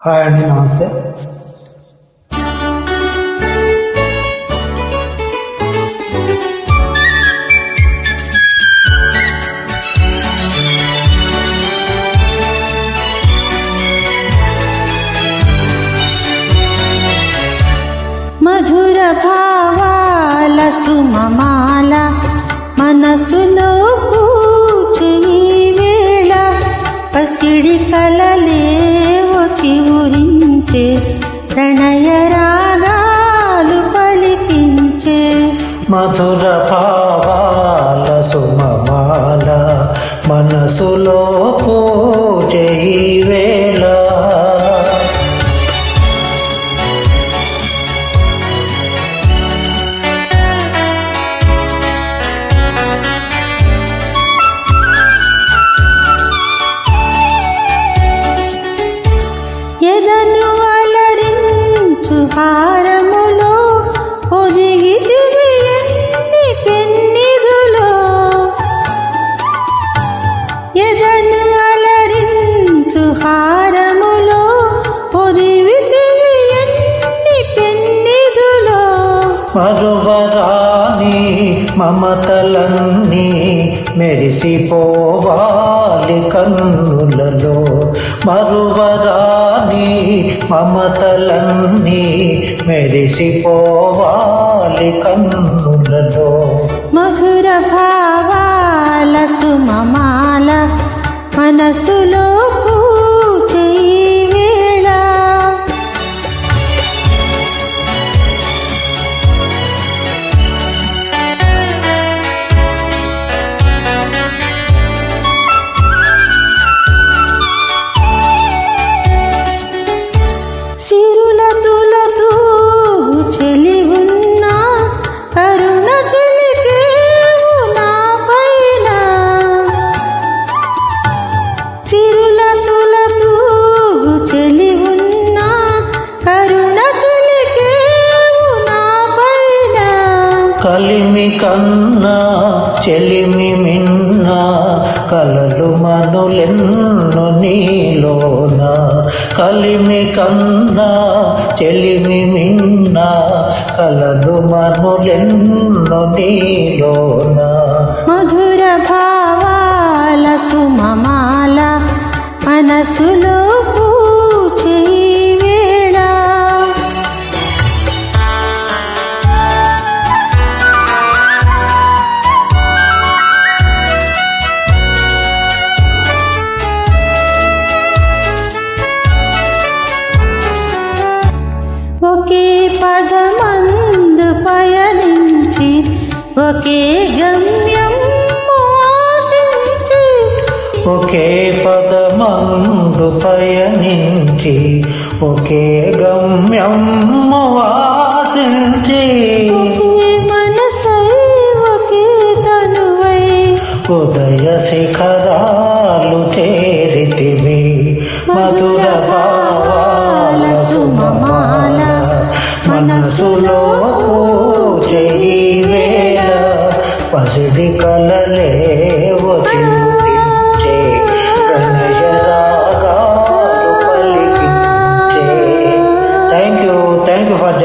Hi అండి, నమస్తే. మధుర భావాల సుమమాల మనసులో పూచే వేళ పసిడి కలలేవో చివురించే ప్రణయ రాగాలు పలికించే. మధుర భావాల సుమమాల మనసులో పూజే వేళ ఎదను అలరించు హారములో ఒదిగితివి ఎన్ని పెన్నిధులో. ఎదను అలరించు హారములో ఒదిగితివి ఎన్ని పెన్నిధులో. మరువరాని మమతలన్నీ మెరిసిపోవాలి కన్నులలో. మరువరాని మమతలన్నీ మెరిసిపోవాలి కన్నులలో. మధుర భావాల సుమమాల మనసులో పూచే వేళ. సిరుల తులతూ చెలి ఉన్నా కరుణ చెలికేవు నా పైన. సిరుల తులతూ చెలి ఉన్నా కరుణ చెలికేవు నా పైన. కలిమి కన్నా చెలిమి మిన్న కలలు మనులెన్ను నీలోన. కలిమి కన్నా చెలిమి మిన్న కలలు మనులెన్ను నీలోన. మధుర భావాల సుమమాల మనసులో పూచే వేళ. ఒకే పదమందు పయనించి ఒకే గమ్యం ఆశించి. ఒకే పదమందు పయనించి ఒకే గమ్యం వాసించి. ఒకే మనసై ఒకే తనువై ఉదయ శిఖరాలు చేరితివి. మధుర భావాల సుమమాల మనసులో పూజే వేళ పసిడి